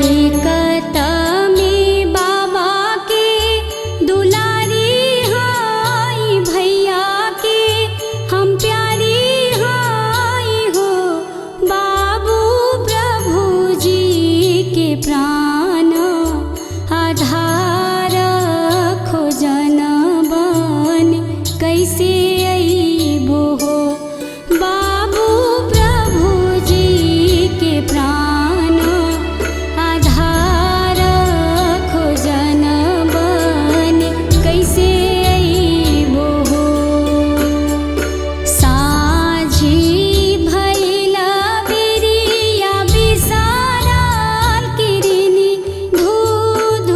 एकता में बाबा के दुलारी हाई भैया के हम प्यारी हाई हो। बाबू प्रभु जी के प्राण आधार खोजन बन कैसे अइबो हो। बाबू प्रभु जी के प्राण आधार खोजन बन कैसे अइबो हो। साँझी भइल बिरिया बिसारल किरनी धुधुकावेले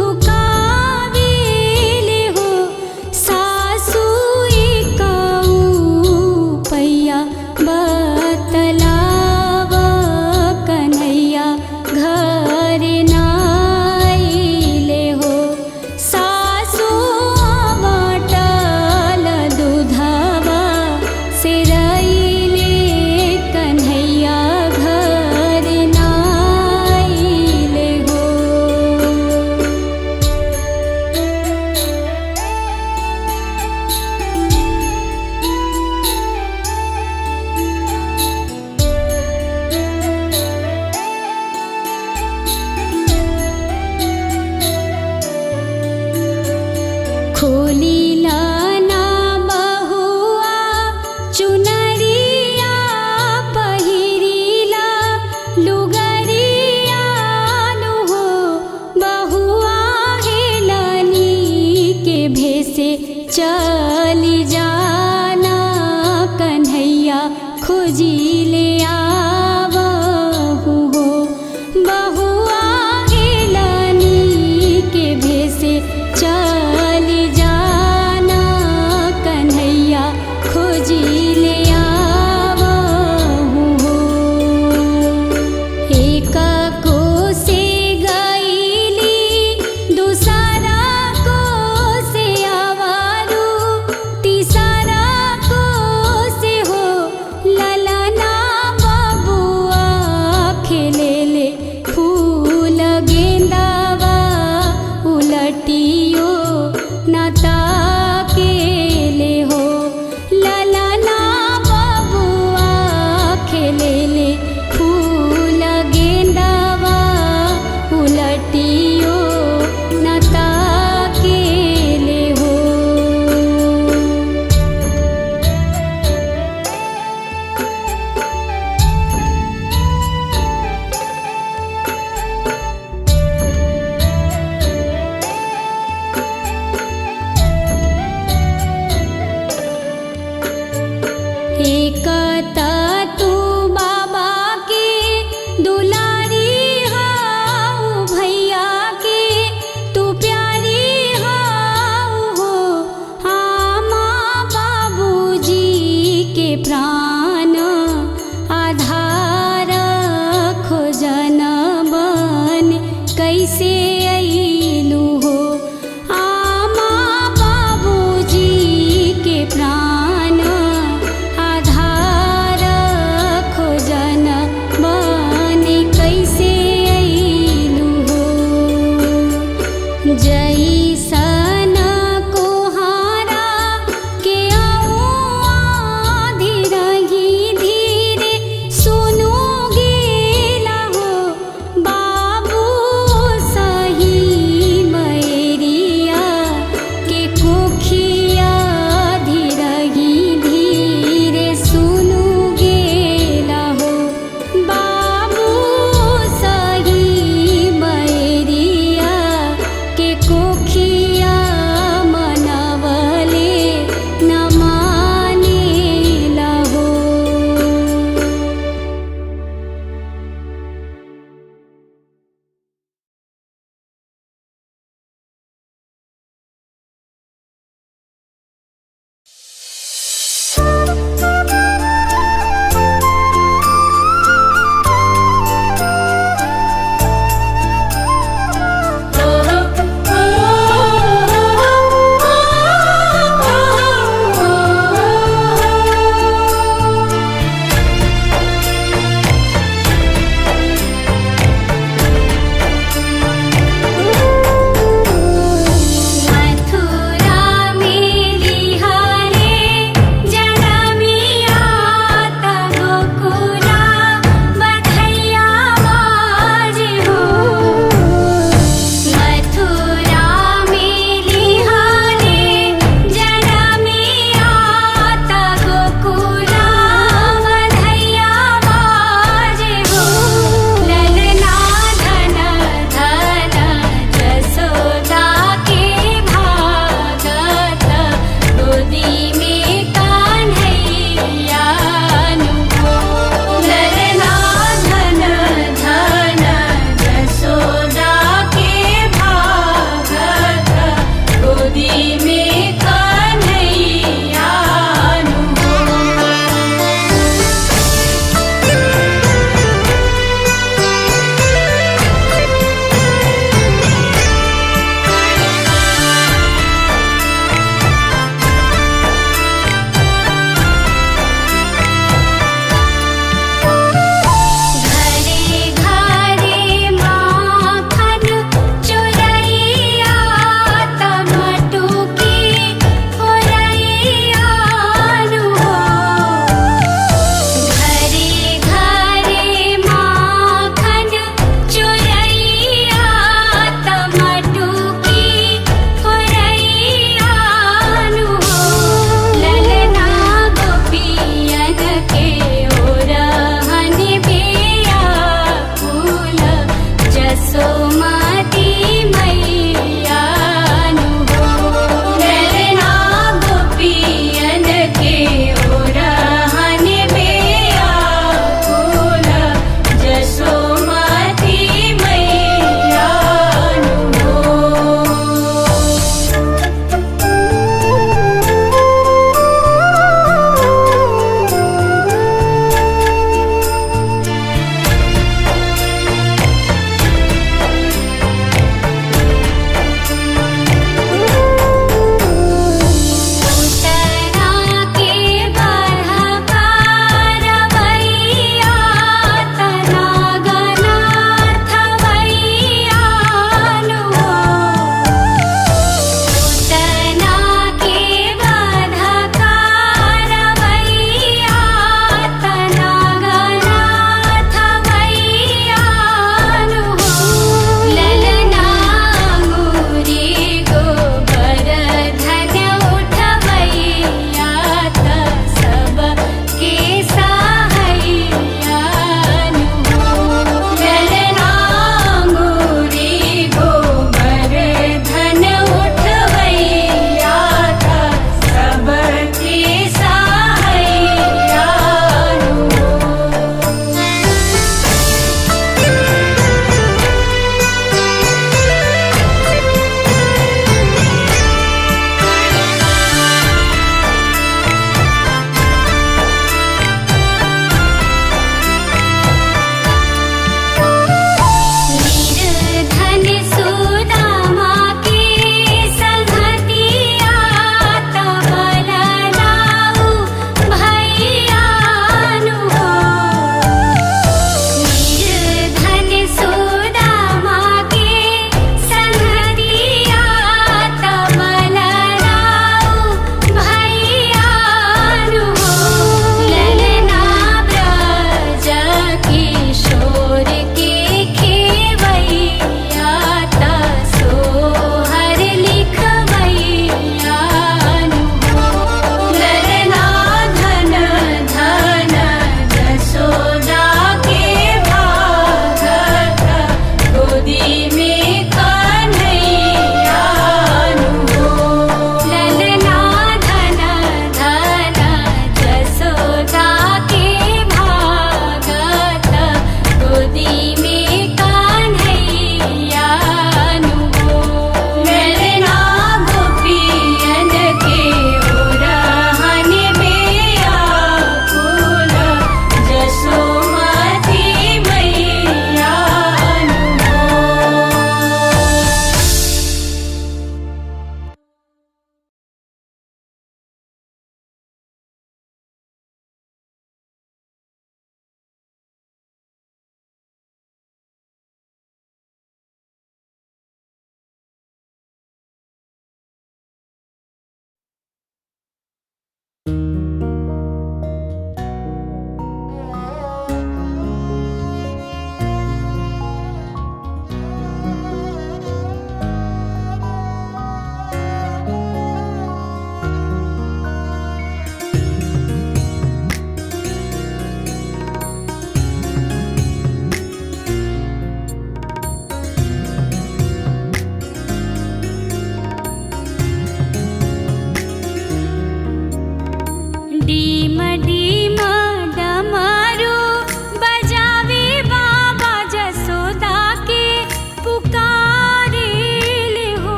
हो। सासु एकऊ पैया बतलाव कन्हैया घर नाइले हो। सासु बाटल दूधवा से रइले कन्हैया घर नाइले हो। खोली लाना बहुआ चुनरिया पहिरीला लुगरिया नु हो। बहुआ हेलनी के भेसे चली जाना कन्हैया खोजी ले आवहु हो। बहुआ हेलनी के भेसे चली जाना कन्हैया खोजी ले आवहु हो। एक को से गईली दूसरा को से आवारू तीसरा को से हो। ललना बबुआ खेलेले फूल गेंदावा उलटियो नाता केले हो। ललना बबुआ खेलेले फूल गेंदावा उलटियो नाता केले हो। एकता तू बाबा के दुलारी हाउ भैया के तू प्यारी हाउ हो। आमा बाबूजी के प्राण आधार खोजन बन कैसे अइलु हो। आमा बाबूजी के प्राण आधार खोजन बन कैसे अइलु हो। जैसन कोहारा के औआ धीरहि धीरे सुनु गेला हो। बाबू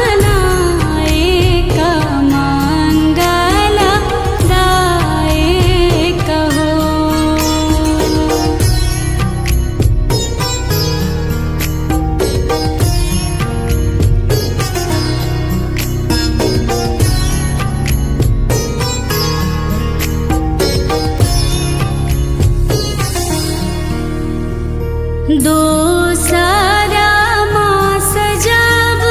गणनायक मंगलदायक हो। दोसरा मास जब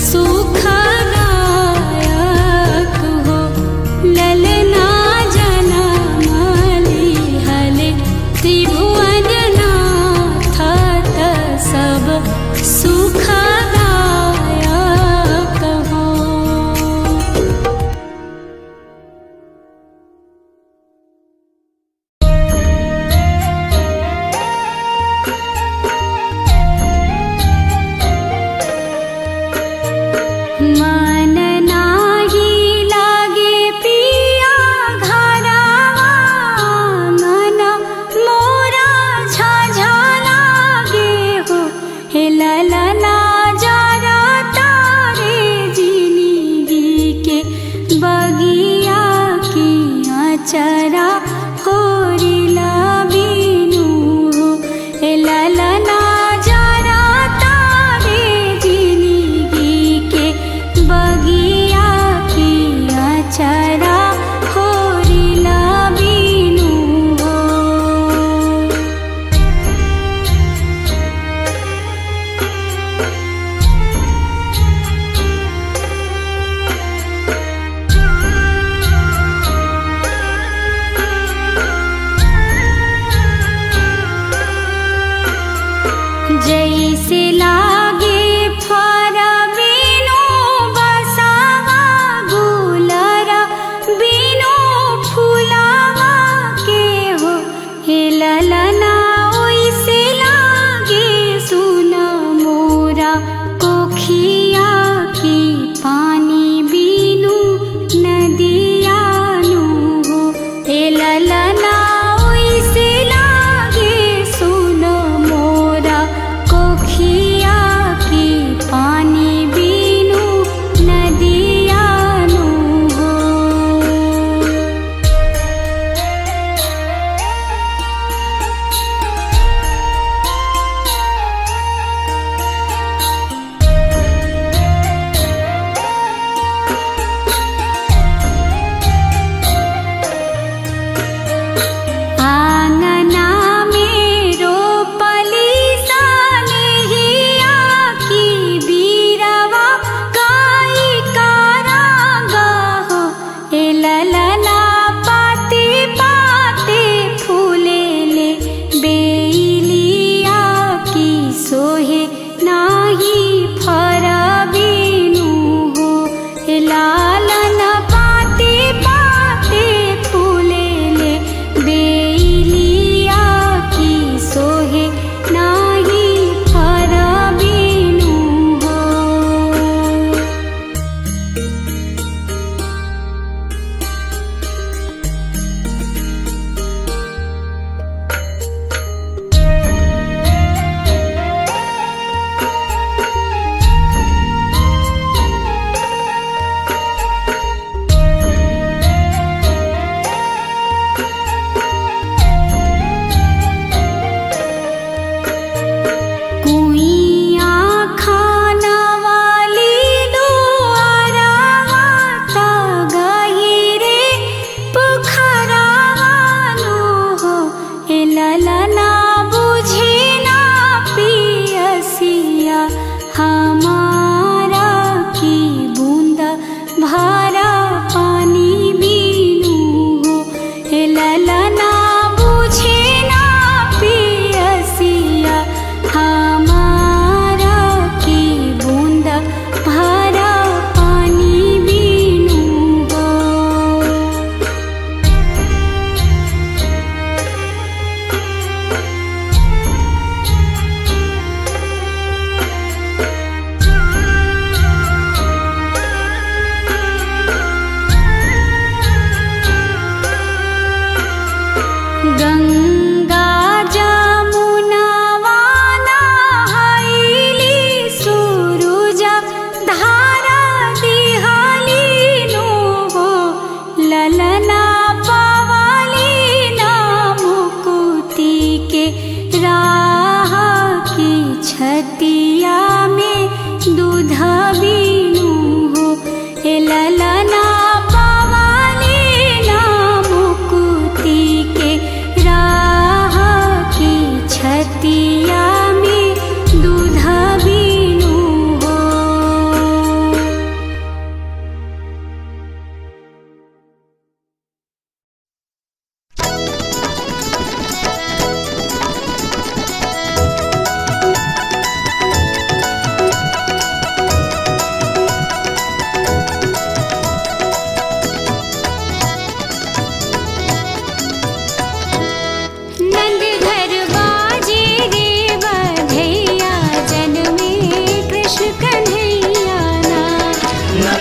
सुखदायक हो। ललना जनमली हले त्रिभुवननाथ त सब सुखदायक हो। मा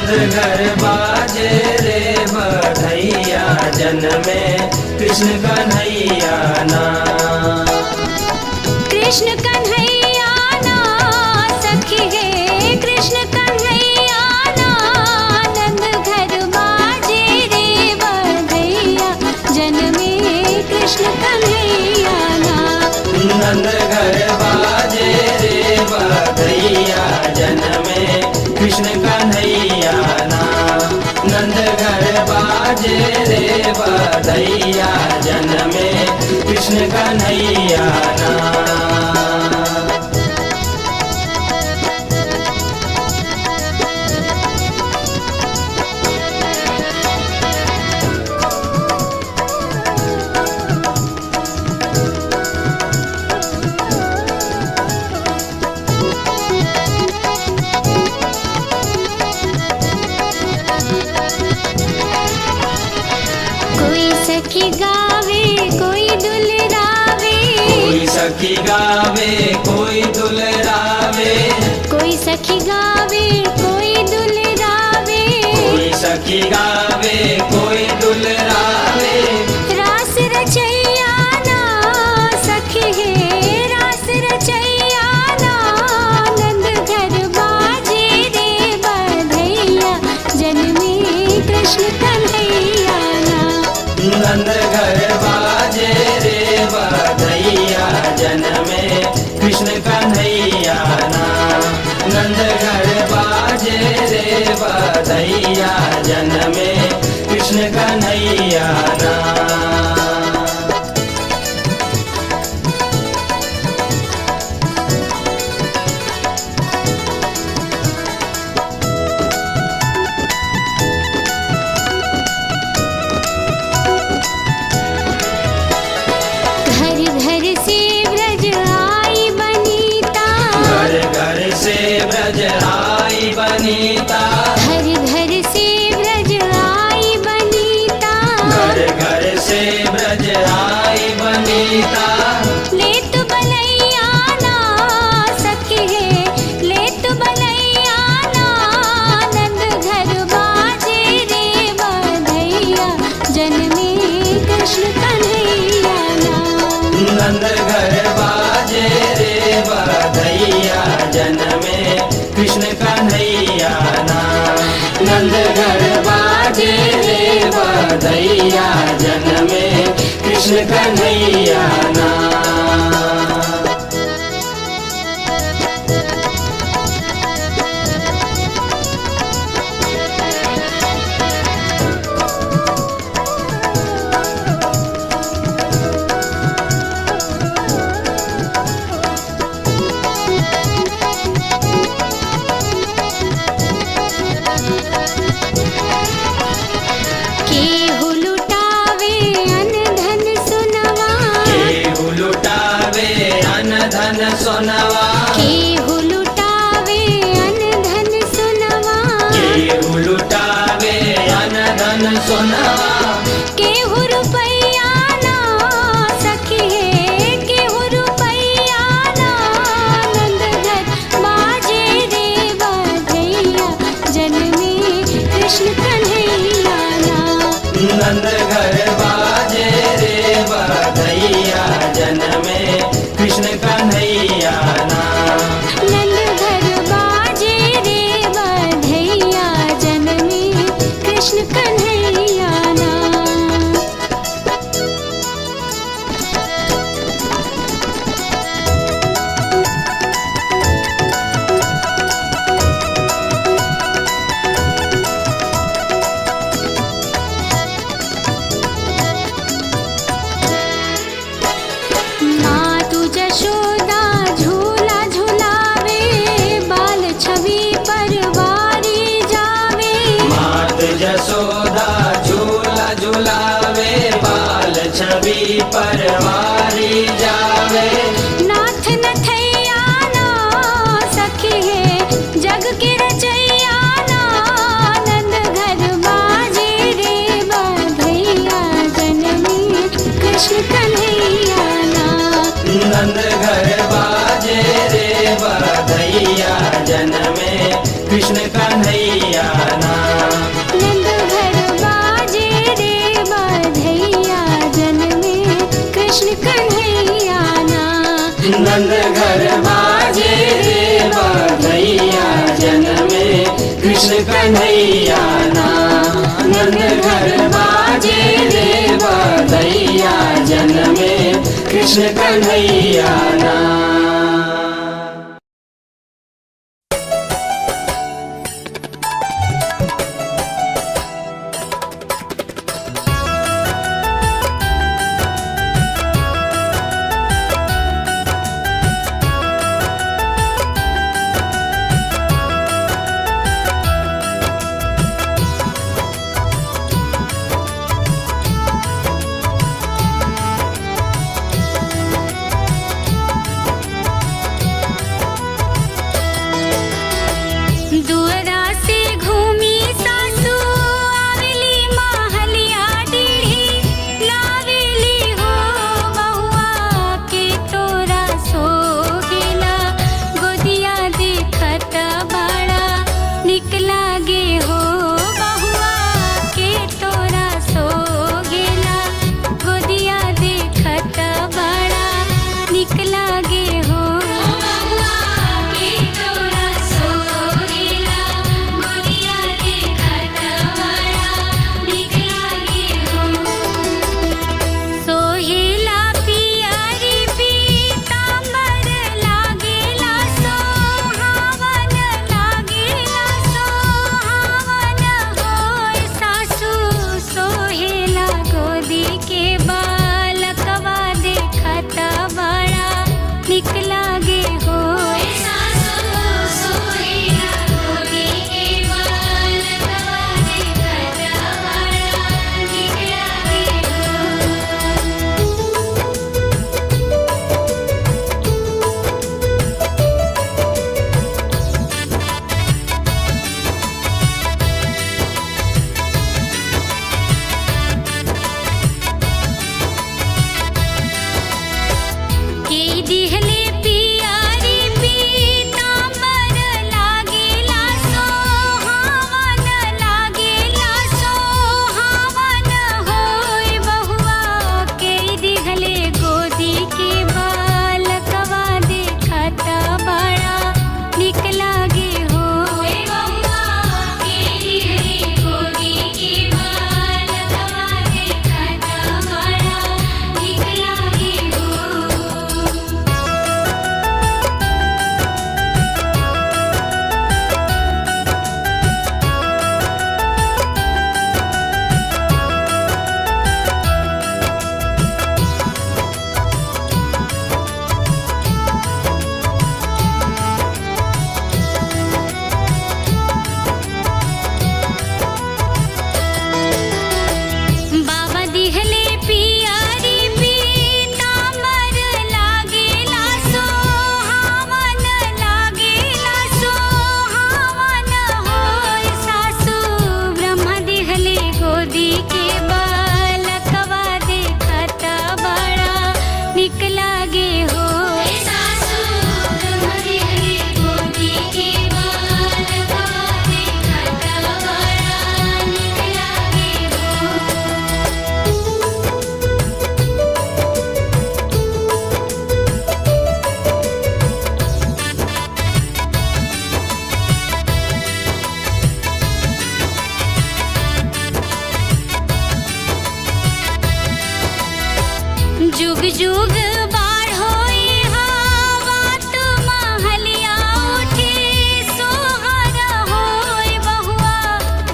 नंद घर बाजे रे बधैया जन्मे कृष्ण कन्हैया ना। कृष्ण कन्हैया ना सखी है कृष्ण कन्हैया ना। नंद घर बाजे रे बधैया जन्मे कृष्ण कन्हैया ना। नंद घर बाजे रे बधैया जन्मे कृष्ण कन्हैया ना। नंद घर बाजे रे बधैया जन्मे कृष्ण कन्हैया ना। कोई सखी गावे कोई दुलरावे। कोई सखी गावे कोई दुलरावे। कोई सखी गावे कोई दुलरावे। कोई सखी गावे कोई दुलरावे। रास रचैया ना सखी है रास रचैया ना। नंद घर बाजे रे बधैया जन्मे कृष्ण कन्हैया ना। नंद घर बाजे रे बधैया जन्मे कृष्ण कन्हैया ना। नंद घर बाजे रे बधैया जन्मे कृष्ण कन्हैया ना। घर घर से ब्रज आई बनीता। घर घर से ब्रज आई बनीता। घर घर से ब्रज आई बनीता। घर घर से ब्रज आई बनीता। ले तु बलैया ना सखी है ले तु बलैया ना। नंद घर बाजे रे बधैया जन्मे कृष्ण कन्हैया ना। नंद घर बाजे रे बधैया जन्मे कृष्ण कन्हैया ना। नंद घर बाजे रे बधैया जन्मे कृष्ण कन्हैया ना। केहू लुटावे अन धन सुनवा। केहू लुटावे अन धन सोनवा। केहू लुटावे अन धन सुनवा। केहू लुटावे अन धन सोनवा। केहू रुपैया ना सखी है केहू रुपैया ना। नंद घर बाजे रे बधैया जन्मे कृष्ण कन्हैया ना। नंद घर बाजे रे बधैया जन्मे कृष्ण कन्हैया ना। नंद घर बाजे रे बधैया जन्मे कृष्ण कन्हैया ना। मातु जशोदा झूला झुलावे। बाल छवि परवारी जावे। मात जसोदा झूला झुलावे। बाल छवि परवारी जावे। नाथ नथैया ना सखी है जग के रचैया ना। नंद घर बाजे रे बधैया जन्मे कृष्ण कन्हैया ना। नंद घर बाजे रे बधैया जन्मे कृष्ण कन्हैया ना। नंद घर बाजे रे बधैया जनमे कृष्ण कन्हैया ना। नंद घर बाजे रे बधैया जनमे कृष्ण कन्हैया ना। दुअरा से घूमी सासू आवेली महलिया डीढ़ी लावेली हो बहुआ के तोरा सोहेला गोदिया देखत बड़ा निक लागे हो बहुआ के तोरा सोहेला गोदिया देखत बड़ा निक लागे हो बहुआ के तोरा सोहेला गोदिया देखत बड़ा निक लागे हो। सोहेला पियरी पीतांबर लागेला सोहावन लागेला सोहावन होय सासू सोहेला गोदी के बालकवा देखत बड़ा निक लागे होय सासू सोहेला गोदी के बालकवा देखत बड़ा निक लागे हो। के दिहले पियरी पीतांबर लागेला सोहावन लागेला सोहावन होय बहुआ के दिहले गोदी के बालकवा देखत बड़ा निक लागे होय बहुआ के दिहले गोदी के बालकवा देखत बड़ा निक लागे हो। बाबा दिहले पियरी पीतांबर लागेला सोहावन लागेला सोहावन होय सासू ब्रह्मा दिहले गोदी के बालकवा देखत बड़ा निक लागे होय सासू ब्रह्मा दिहले गोदी के बालकवा देखत बड़ा निक लागे हो। जुग जुग बाढ़ होई हावात महलिया उठे सोहर होय बहुआ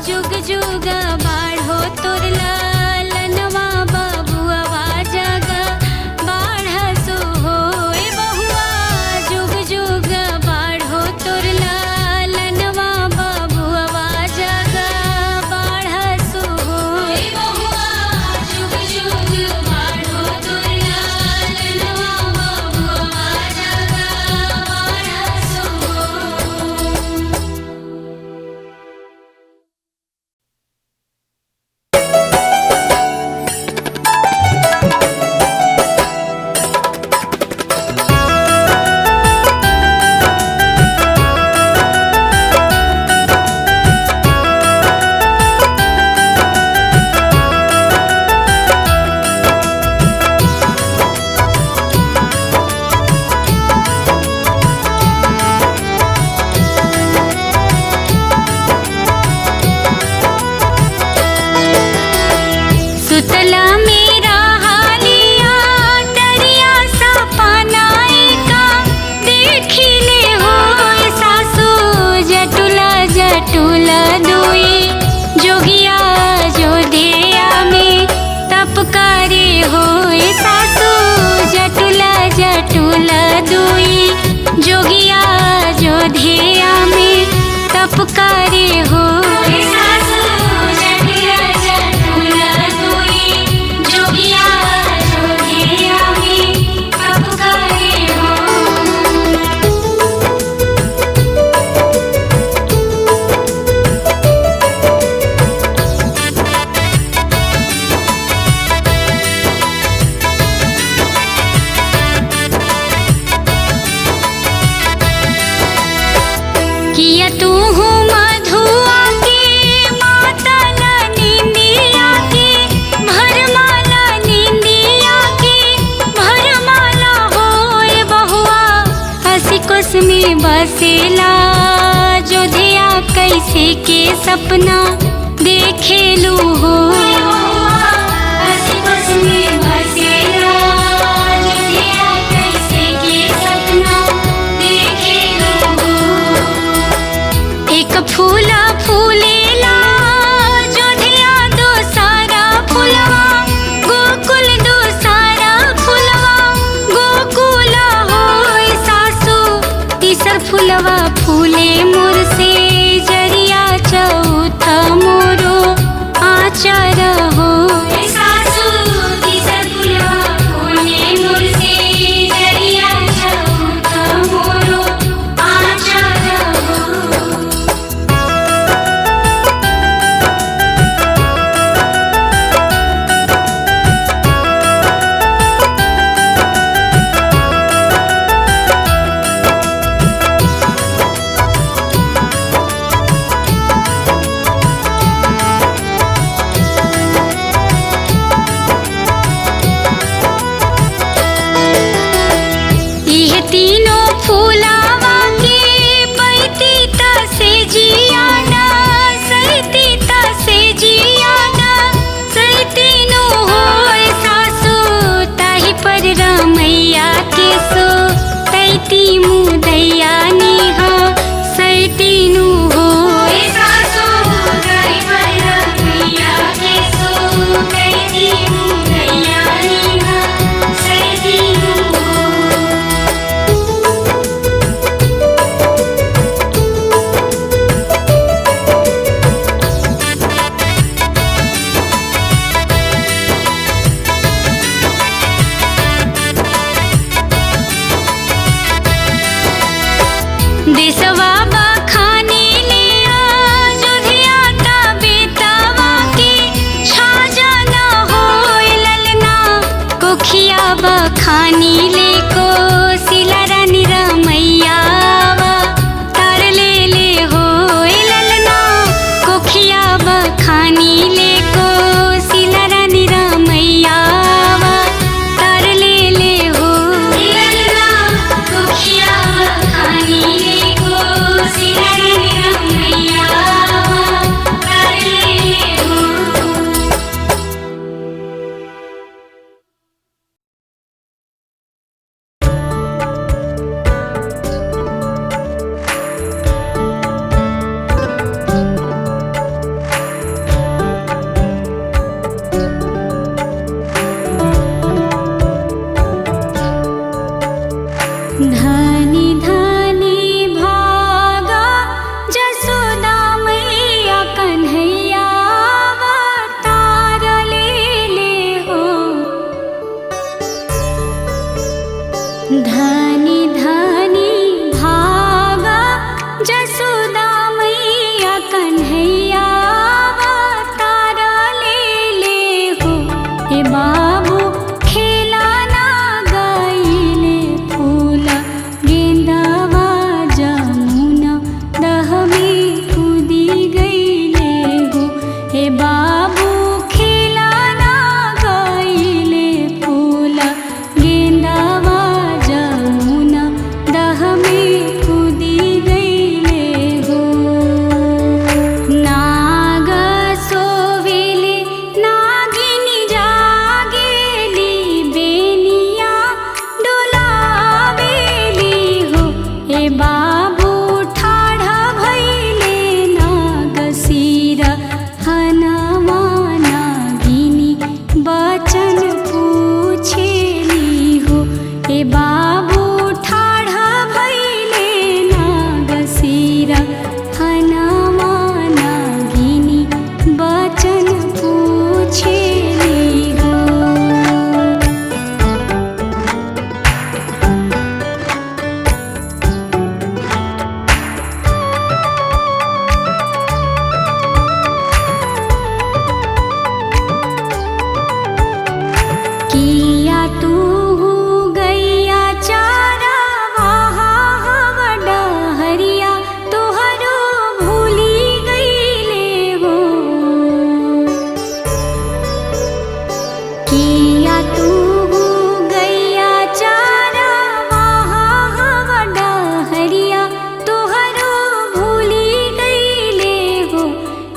जुग जुग बाढ़ हो तोर लालनवा बबुआ जग बाढ़ सो होय बहुआ जुग जुग बाढ़ हो तोर लालनवा बबुआ जग बाढ़ सो होय बहुआ जुग जुग बाढ़ हो तोर लालनवा जटुल दुई जोगिया जोधिया में तप करे हो सासू जटुल जटुल दुई जोगिया जोधिया में तप करे हो सासू जटुल जटुल दुई जोगिया जोधिया में तप करे हो। किया तू हो मधुआ के मातल निंदिया के भरमाला निंदिया के भरमाला होए बहुआ हसी कुस में बसेला जोधिया कैसे के सपना देखेलू हो हसी कुस में बसेला जोधिया कैसे के सपना देखेलू हो। एक फूला फूलेला जोधिया दो सारा फूलवा गोकुल दो सारा फूलवा गोकुल होए सासू तीसर फूलवा फूले मोर से जरिया चौथा मोरो आचार हो सासू तीसर फूलवा फूले मोर से जरिया चौथा मोरो आचार हो।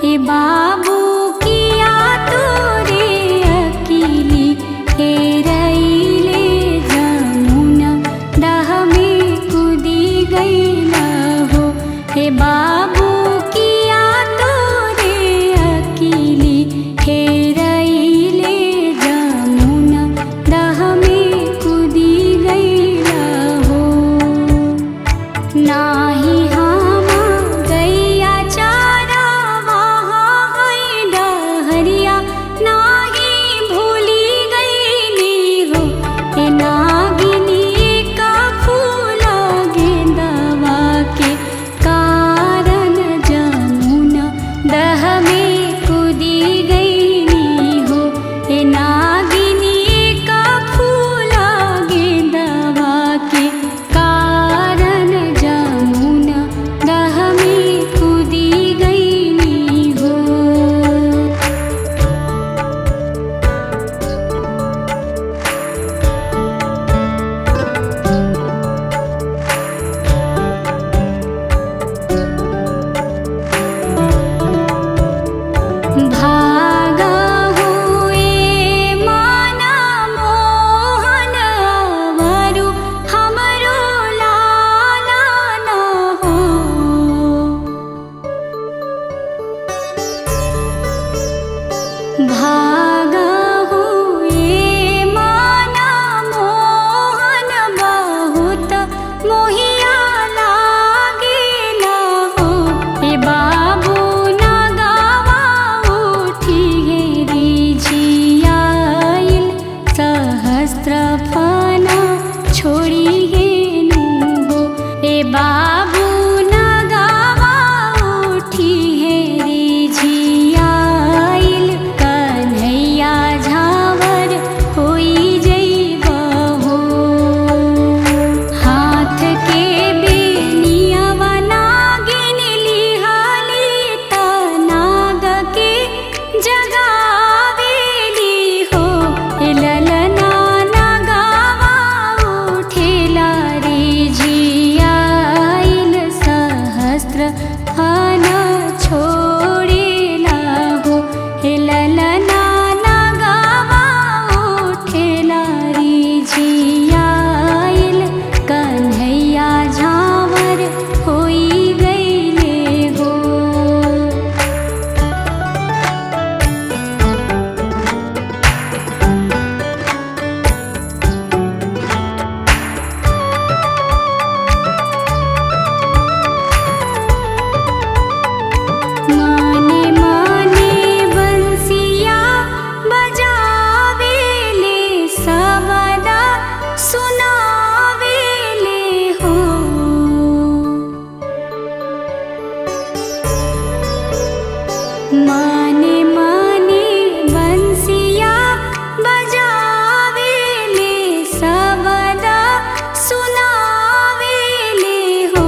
हे बाबू किया तोरे अकेली हेरैले जमुना दह में कूदी गईला हो। हे बाबू किया तोरे अकेली हेरैले जमुना दह में कूदी गईला हो। नाही हम गैया चारा वहाँ है डहरिया नाही भूली गईली हो। हे नागिनी का फूल गेंदवा के कारण जमुना दह में कूदी गईली हो। हे नागिनी का फूल गेंदवा के कारण जमुना दह में कूदी गईली हो। भागा हुए माना मोहन वरु हमरो लाला न हो। भागा हुए माना मोहन बहुत मोहिया लागेला हो। हे बाबू न गावा उठी हेरी झियाइल सहस्त्र फना छोड़ी गेनु हो। हे बाबू न गावा उठी हेरी झियाइल कन्हैया झावर होई जइबा हो। हाथ के बेनियावा नागिन लिहाली त नाग के जगावेली हो। हे ललना नगावा उठेला रे झियाइल सहस्त्र फना छोड़ेला हो। हे ललना नगावा उठेला रे झियाइल कन्हैया झावर होई गईले हो। माने माने बंसिया बजावेले सबदा सुनावेले हो। माने माने बंसिया बजावेले सबदा सुनावेले हो।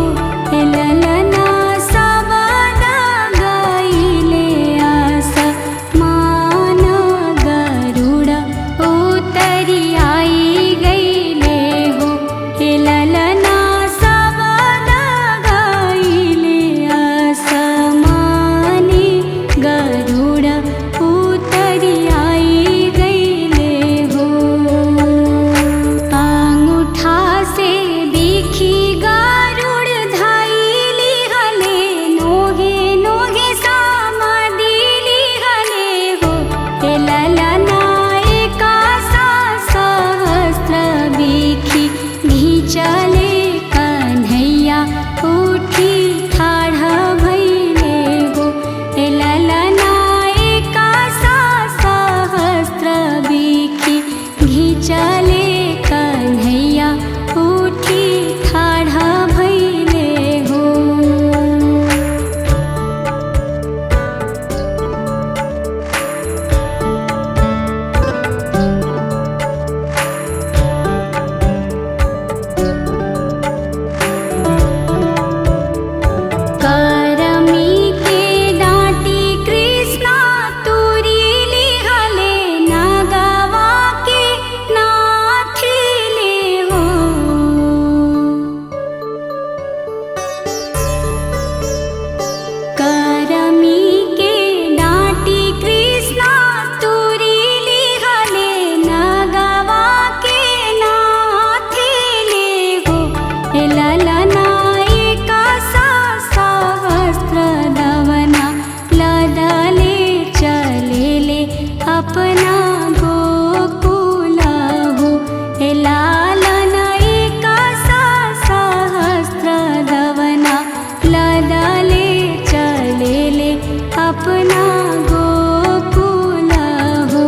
हे ललना सबदा गाइले आस माना गरुड़ उतरी आई गईले हो। हे ललना सबदा गाइले आस माने गरुड़ अपना गोकुल हो। हे लालन एका सहस्त्र दवना लदले चलेले अपना गोकुल हो।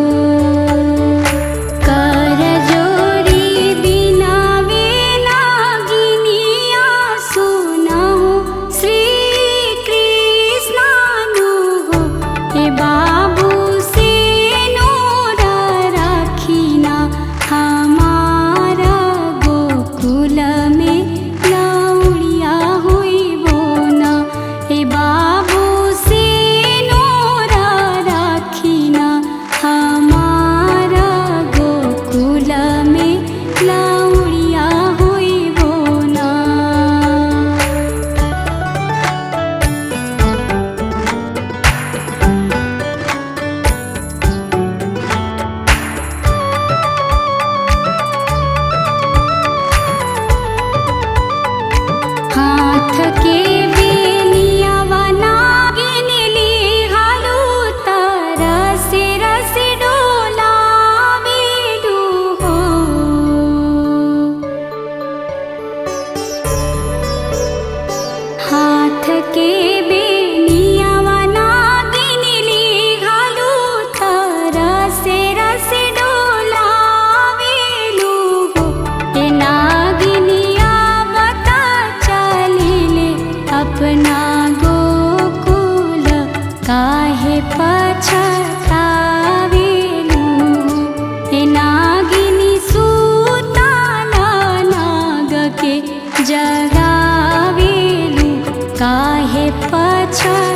कर जोड़ी बिनावे नागिनिया सुनहु श्री कृष्णानु हो। हे बाबू से नूर राखिना हमारा गोकुल में लौड़िया होइबो ना। हे बाबू से नूर राखिना हमारा गोकुल में लौड़िया होइबो ना। हाथ के बेनियावा नागिन लिहालू तरस रस डोलावेलू हो। हाथ के बेनियावा नागिन लिहालू तरस रस डोलावेलू हो। हे नागिनिया बता चलिले अपना गोकुल काहे पछतावेलू। हे नागिनी सुताला नाग के जगावेलू काहे पछतावेलू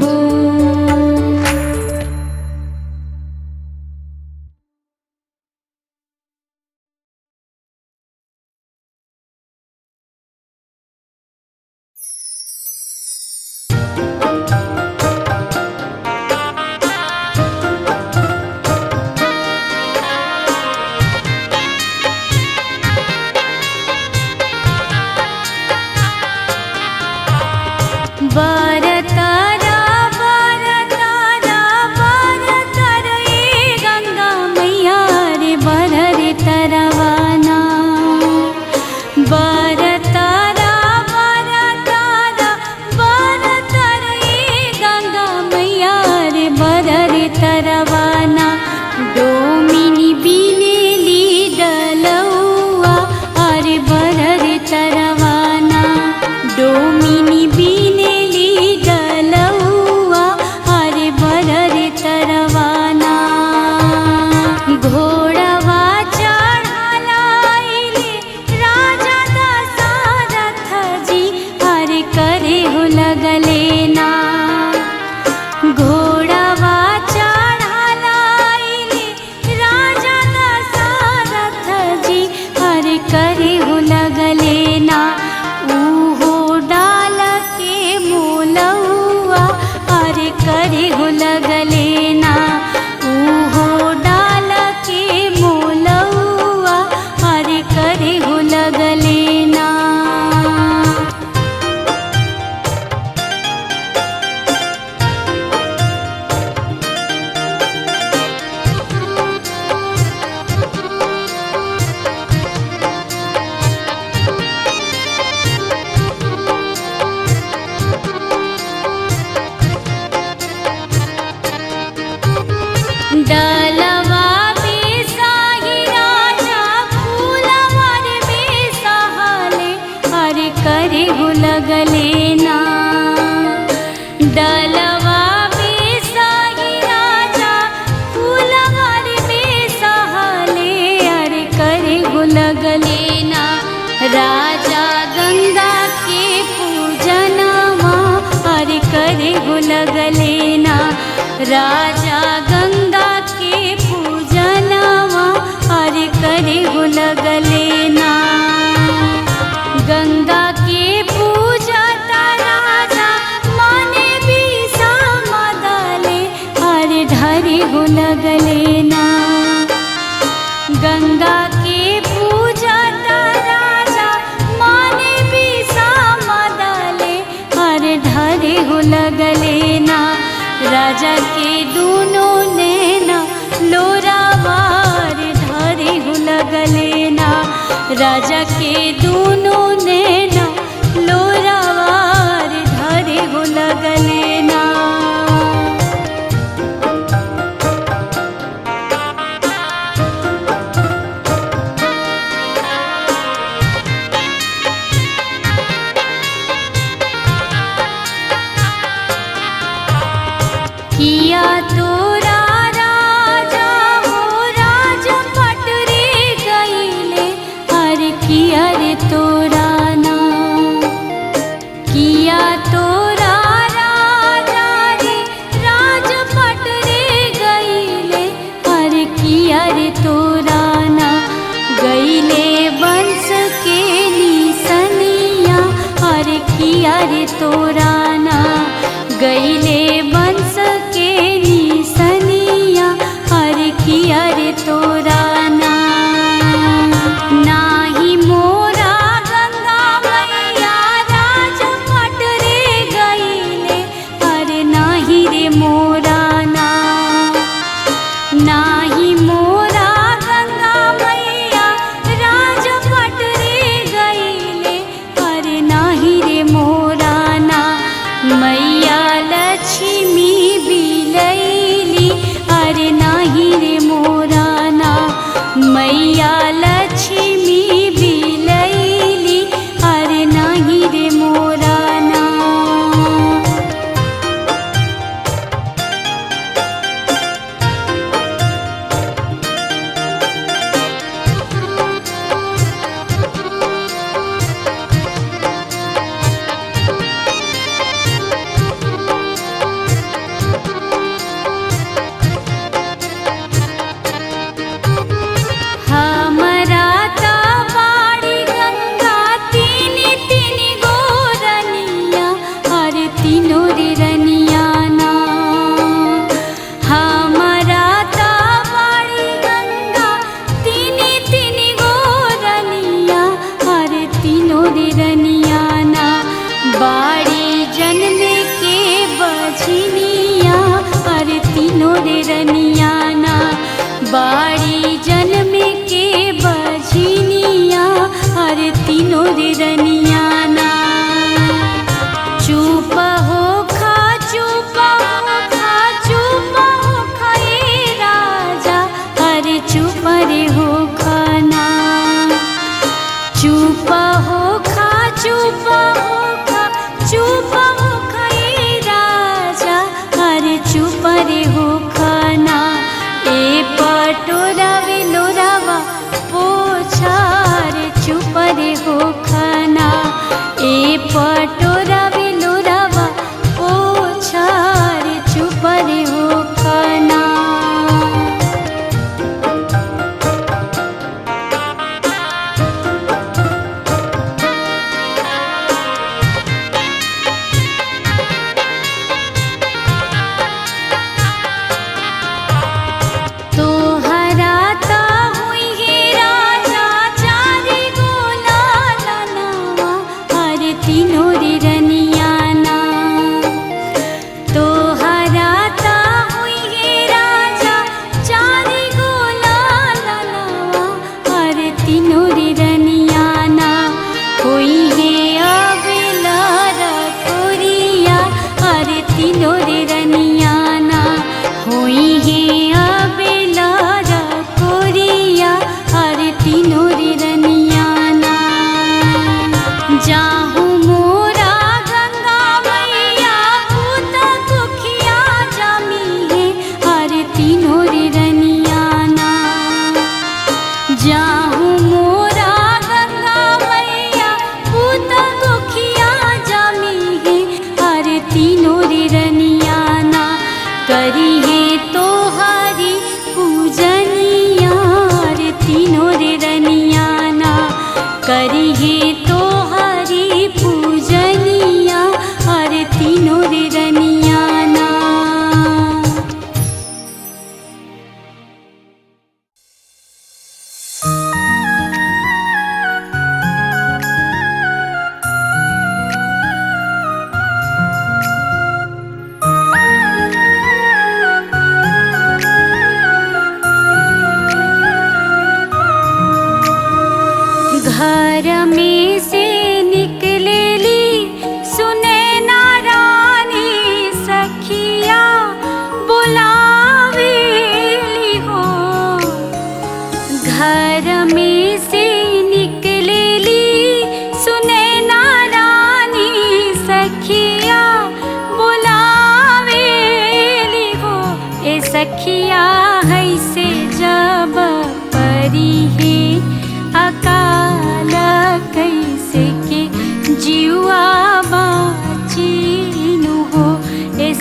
हो। बरतारा बरतारा बरतर ए गंगा मैया रे बरर तरवाना। बरतारा बरतारा बरतर ए गंगा मैया रे बरर तरवाना। डोमिनी बिलेली डलौआ अरे बरर तरवाना। डोमिनी बिलेली डलौआ अरे बरर तरवाना। घोड़वा चढ़ालाइले राजा दशरथ जी अरे करे हो लगले ना। घोड़वा चढ़ालाइले राजा दशरथ जी अरे करे हो लगले ना। ऊहो डाल के मोलौआ अरे करे हो लगले ना। ऊहो डाल के मोलौआ अरे करे हो लगले ना। डलवा बेसाही राजा फूलवा रे बेसहाले अरे करे हो लगले ना। डलवा बेसाही राजा फूलवा रे बेसहाले अरे करे हो लगले ना। राजा गंगा के पूजनवा अरे करे हो लगले ना। राजा गंगा के पूजनवा अरे करे हो लगले ना। गंगा के पूजता राजा माने भी समदले अरे ढरे हो लगले ना। गंगा के पूजता राजा माने भी समदले अरे ढरे हो लगले ना। राजा के दोनों नैना लोरावार धारे हो लगलेना। राजा के दोनों नैना लोरावार धारे हो लगलेना। किया तोरा राजा हो राजपट रे गईले, अरे किया रे तोरा ना। किया तोरा राजा रे राजपट रे गईले, अरे किया रे तोरा ना। गईले वंश के निसनिया, अरे किया रे तोरा ना। गईले वंश के निसनिया, अरे किया रे तोरा ना। नाही मोरा गंगा मैया राजपट रे गईले, अरे नाही रे मोरा ना। नाही मोरा गंगा मैया राजपट रे गईले, अरे नाही रे मोरा ना। मैया लक्ष्मी बिलैली, अरे नाही रे मोरा ना। मैया लक्ष्मी बिलैली, अरे नाही रे मोरा ना। हमरा ता बाड़ी गंगा तीन तीन गोरनिया, अरे तीनों रे रनिया ना। हमरा ता बाड़ी गंगा तीन तीन गोरनिया, अरे तीनों रे रनिया ना। बाड़ी जन्म के बझनिया, अरे तीनों रे रनिया ना। बाड़ी जन्म के बझनिया, अरे तीनों रे रनिया ना। चुप हो खा चुप हो खा चुप हो खाए राजा, अरे चुप रे हो खाना। चुप हो खा चुप हो खा चुप हो खाए राजा, अरे चुप रे हो खाना। ए पटोरा वे लोरावा पोछा रे चुप रे हो खाना। ए पटोरा वे लोरावा पोछा रे चुप रे हो खाना। तोहरा ता हुई है राजा चारि गोला लनवा, अरे तीनों रे रनिया ना। तोहरा ता हुई है राजा चारि गोला लनवा, अरे तीनों रे रनिया ना। हुई है अबेला रखोरिया, अरे तीनों रे रनिया ना। हुई है अबेला रखोरिया, अरे तीनों रे रनिया ना। जाहू मोरा गंगा मैया भूत कुखिया जामी है, अरे तीनों रे रनिया ना। जाहू मोरा गंगा मैया भूत कुखिया जामी है, अरे तीनों रे रनिया ना। करी है तोहारी पूजनिया, अरे तीनों रे रनिया ना। करी है तोहारी पूजनिया, अरे तीनों रे रनिया ना।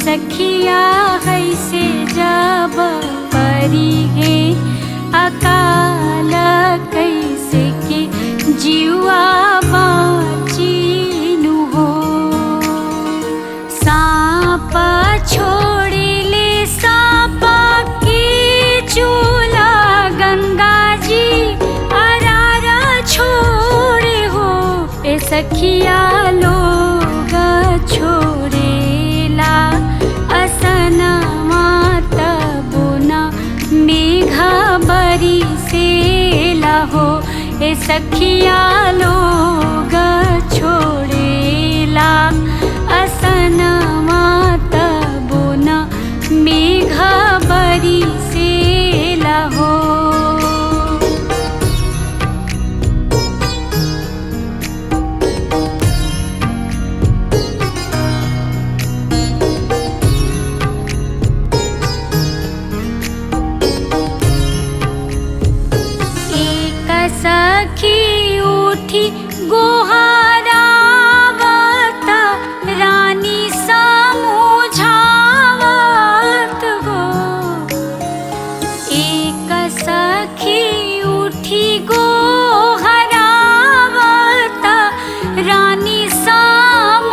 सखिया है से जब परी है अकाल कैसे के जीवा बाचीनु हो। सांप छोड़े ले सांपा की चूला गंगा जी अरारा छोड़े हो। ए सखिया लोग छोड़ेला असना माता बोना मेघा बरी से लाहो। ए सखिया लोग छोड़ेला असना माता बोना मेघा बरी से लाहो। सखी उठी गोहरावत रानी समझावत हो। एक सखी उठी गोहरावत रानी समझावत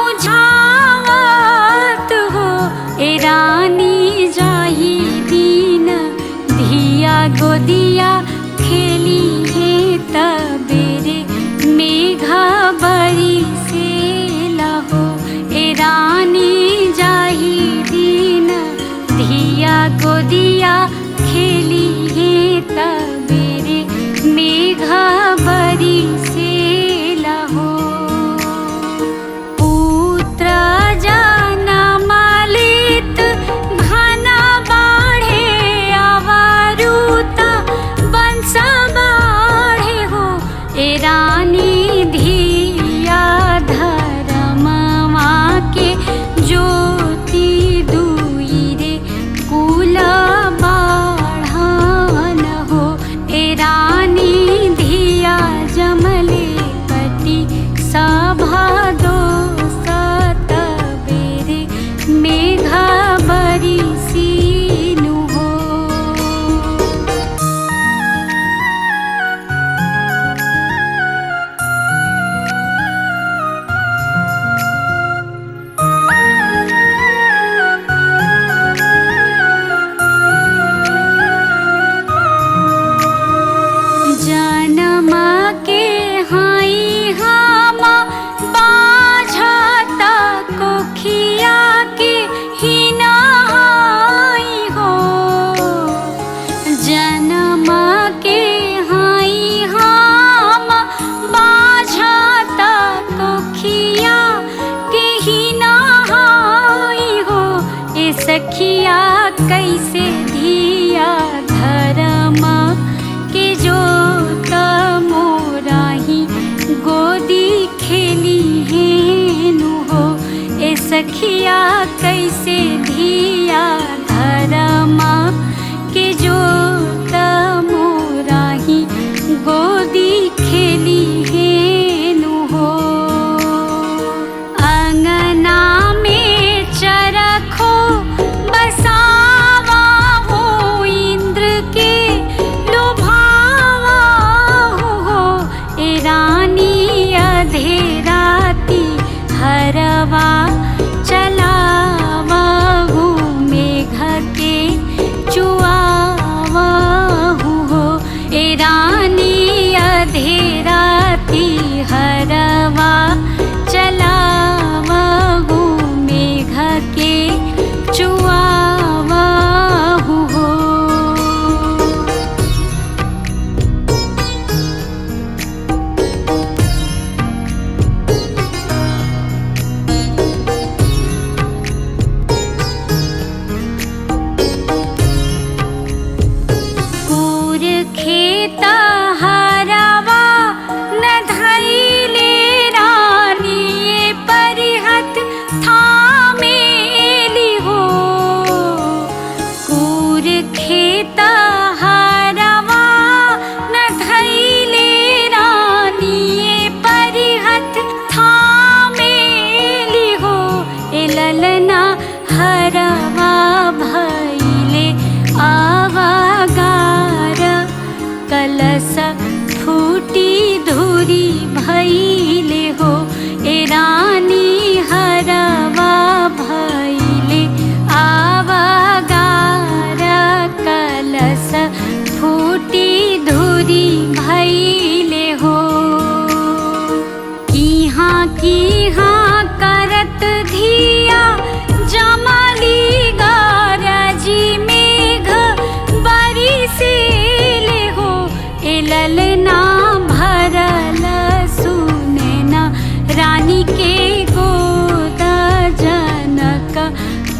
हो। ए रानी जाही दीन धिया गोदिया खेली तबेरे मेघा बरी से लाहो। ए रानी जाही दीन धिया गोदिया खेली है तबेरे मेघा बरी से लाहो। पुत्र जनम लित घन बाढ़े आवारुता वंश ए रानी धिया धर्मवा के ज्योति दुई रे कुल बाढ़न हो। ए रानी धिया जमले पति सभा दो सतबेरे मेघा बरी सीनु हो। जन्म के हाई हम बाझत कोखिया के हिनाई हो। जन्म के हाई हम बाझत कोखिया के हिनाई हो। ए सखिया कैसे धिया धर्म के जो मोराही गोदी खेली हेनु हो। ए सखिया कैसे धिया धर्मा के जो मोराही गोदी खेली हेनु हो। अंगना में चरखो बसावा हो इंद्र के लुभावा हो। ए रानी अधेराती हरवा चलावा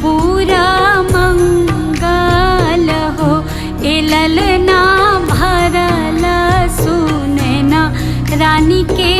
पूरा मंगल हो। ए ललना भरल सुनना रानी के